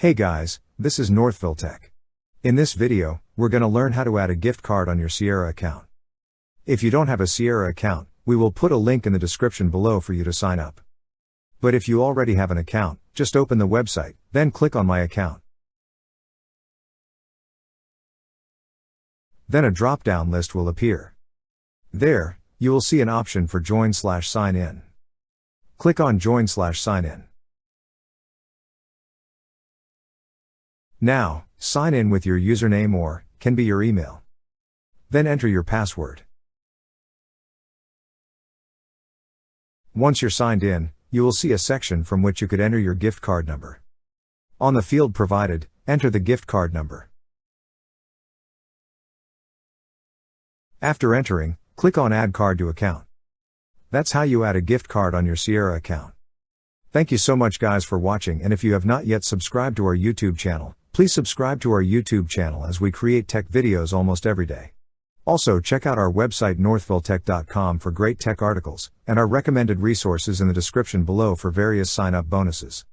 Hey guys, this is Northville Tech. In this video, we're going to learn how to add a gift card on your Sierra account. If you don't have a Sierra account, we will put a link in the description below for you to sign up. But if you already have an account, just open the website, then click on My Account. Then a drop-down list will appear. There, you will see an option for Join/Sign In. Click on Join/Sign In. Now, sign in with your username or, can be your email. Then enter your password. Once you're signed in, you will see a section from which you could enter your gift card number. On the field provided, enter the gift card number. After entering, click on Add Card to Account. That's how you add a gift card on your Sierra account. Thank you so much guys for watching, and if you have not yet subscribed to our YouTube channel, please subscribe to our YouTube channel as we create tech videos almost every day. Also check out our website northvilletech.com for great tech articles, and our recommended resources in the description below for various sign-up bonuses.